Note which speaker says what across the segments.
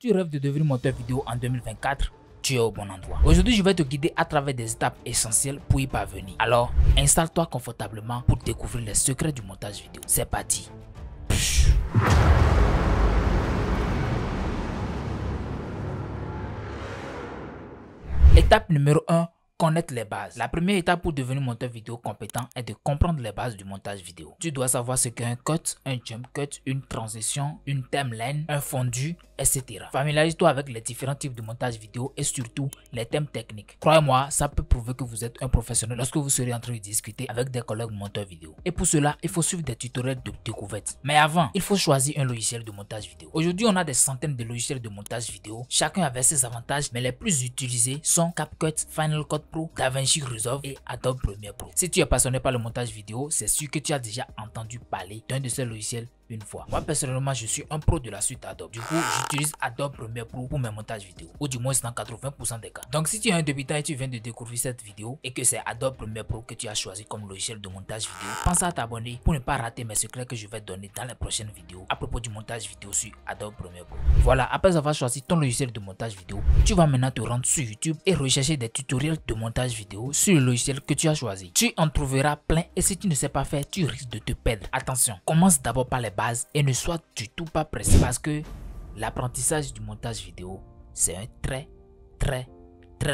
Speaker 1: Tu rêves de devenir monteur vidéo en 2024? Tu es au bon endroit. Aujourd'hui, je vais te guider à travers des étapes essentielles pour y parvenir. Alors, installe-toi confortablement pour découvrir les secrets du montage vidéo. C'est parti. Étape numéro 1. Connaître les bases. La première étape pour devenir monteur vidéo compétent est de comprendre les bases du montage vidéo. Tu dois savoir ce qu'est un cut, un jump cut, une transition, une timeline, un fondu, etc. Familiarise-toi avec les différents types de montage vidéo et surtout les thèmes techniques. Croyez-moi, ça peut prouver que vous êtes un professionnel lorsque vous serez en train de discuter avec des collègues monteurs vidéo. Et pour cela, il faut suivre des tutoriels de découverte. Mais avant, il faut choisir un logiciel de montage vidéo. Aujourd'hui, on a des centaines de logiciels de montage vidéo. Chacun avait ses avantages, mais les plus utilisés sont CapCut, Final Cut Pro, DaVinci Resolve et Adobe Premiere Pro. Si tu es passionné par le montage vidéo, c'est sûr que tu as déjà entendu parler d'un de ces logiciels une fois. Moi personnellement, je suis un pro de la suite Adobe. Du coup, j'utilise Adobe Premiere Pro pour mes montages vidéo, ou du moins dans 80% des cas. Donc si tu es un débutant et tu viens de découvrir cette vidéo et que c'est Adobe Premiere Pro que tu as choisi comme logiciel de montage vidéo, pense à t'abonner pour ne pas rater mes secrets que je vais donner dans les prochaines vidéos à propos du montage vidéo sur Adobe Premiere Pro. Voilà, après avoir choisi ton logiciel de montage vidéo, tu vas maintenant te rendre sur YouTube et rechercher des tutoriels de montage vidéo sur le logiciel que tu as choisi. Tu en trouveras plein et si tu ne sais pas faire, tu risques de te perdre. Attention, commence d'abord par les bases et ne sois du tout pas pressé parce que l'apprentissage du montage vidéo, c'est un très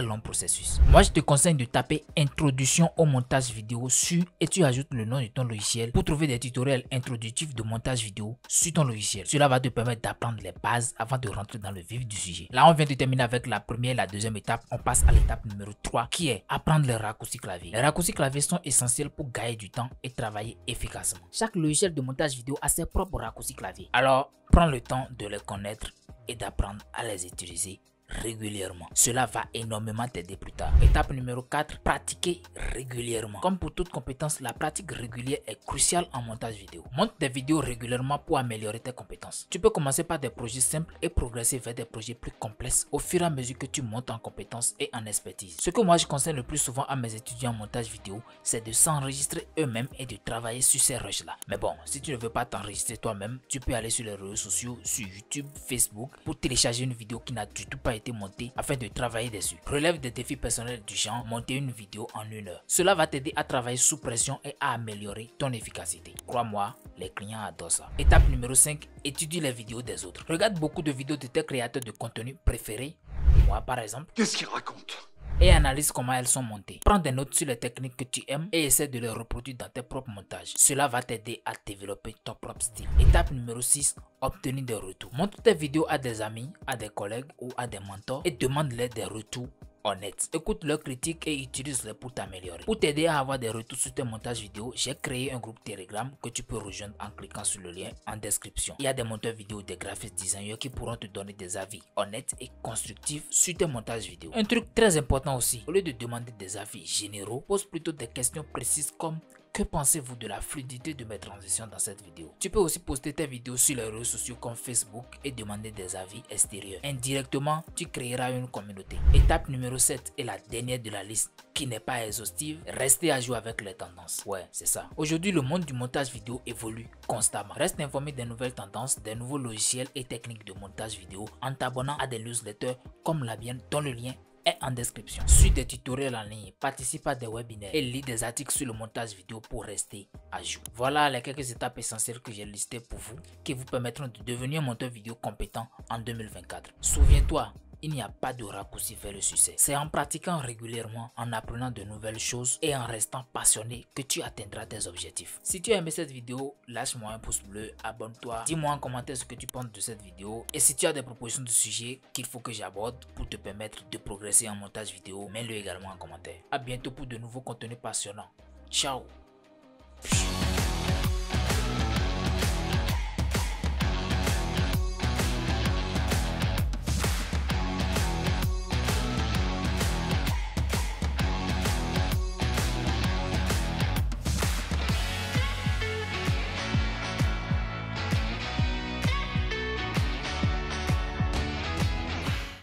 Speaker 1: long processus. Moi, je te conseille de taper introduction au montage vidéo sur et tu ajoutes le nom de ton logiciel pour trouver des tutoriels introductifs de montage vidéo sur ton logiciel. Cela va te permettre d'apprendre les bases avant de rentrer dans le vif du sujet. Là, on vient de terminer avec la première et la deuxième étape. On passe à l'étape numéro 3 qui est apprendre les raccourcis clavier. Les raccourcis clavier sont essentiels pour gagner du temps et travailler efficacement. Chaque logiciel de montage vidéo a ses propres raccourcis clavier. Alors, prends le temps de les connaître et d'apprendre à les utiliser régulièrement. Cela va énormément t'aider plus tard. Étape numéro 4, pratiquer régulièrement. Comme pour toute compétence, la pratique régulière est cruciale en montage vidéo. Monte des vidéos régulièrement pour améliorer tes compétences. Tu peux commencer par des projets simples et progresser vers des projets plus complexes au fur et à mesure que tu montes en compétences et en expertise. Ce que moi je conseille le plus souvent à mes étudiants en montage vidéo, c'est de s'enregistrer eux-mêmes et de travailler sur ces rushs-là. Mais bon, si tu ne veux pas t'enregistrer toi-même, tu peux aller sur les réseaux sociaux, sur YouTube, Facebook, pour télécharger une vidéo qui n'a du tout pas été montée afin de travailler dessus. Relève des défis personnels du genre monter une vidéo en 1 heure. Cela va t'aider à travailler sous pression et à améliorer ton efficacité. Crois-moi, les clients adorent ça. Étape numéro 5, étudie les vidéos des autres. Regarde beaucoup de vidéos de tes créateurs de contenu préférés. Moi par exemple.
Speaker 2: Qu'est-ce qu'il raconte?
Speaker 1: Et analyse comment elles sont montées. Prends des notes sur les techniques que tu aimes et essaie de les reproduire dans tes propres montages. Cela va t'aider à développer ton propre style. Étape numéro 6, obtenir des retours. Montre tes vidéos à des amis, à des collègues ou à des mentors et demande-les des retours honnêtes. Écoute leurs critiques et utilise-les pour t'améliorer. Pour t'aider à avoir des retours sur tes montages vidéo, j'ai créé un groupe Telegram que tu peux rejoindre en cliquant sur le lien en description. Il y a des monteurs vidéo, des graphistes designers qui pourront te donner des avis honnêtes et constructifs sur tes montages vidéo. Un truc très important aussi, au lieu de demander des avis généraux, pose plutôt des questions précises comme: que pensez-vous de la fluidité de mes transitions dans cette vidéo? Tu peux aussi poster tes vidéos sur les réseaux sociaux comme Facebook et demander des avis extérieurs. Indirectement, tu créeras une communauté. Étape numéro 7 est la dernière de la liste qui n'est pas exhaustive. Restez à jour avec les tendances. Ouais, c'est ça. Aujourd'hui, le monde du montage vidéo évolue constamment. Reste informé des nouvelles tendances, des nouveaux logiciels et techniques de montage vidéo en t'abonnant à des newsletters comme la mienne dont le lien est en description. Suis des tutoriels en ligne, participe à des webinaires et lis des articles sur le montage vidéo pour rester à jour. Voilà les quelques étapes essentielles que j'ai listées pour vous qui vous permettront de devenir un monteur vidéo compétent en 2024. Souviens-toi, il n'y a pas de raccourci vers le succès. C'est en pratiquant régulièrement, en apprenant de nouvelles choses et en restant passionné que tu atteindras tes objectifs. Si tu as aimé cette vidéo, lâche-moi un pouce bleu, abonne-toi, dis-moi en commentaire ce que tu penses de cette vidéo. Et si tu as des propositions de sujets qu'il faut que j'aborde pour te permettre de progresser en montage vidéo, mets-le également en commentaire. A bientôt pour de nouveaux contenus passionnants. Ciao!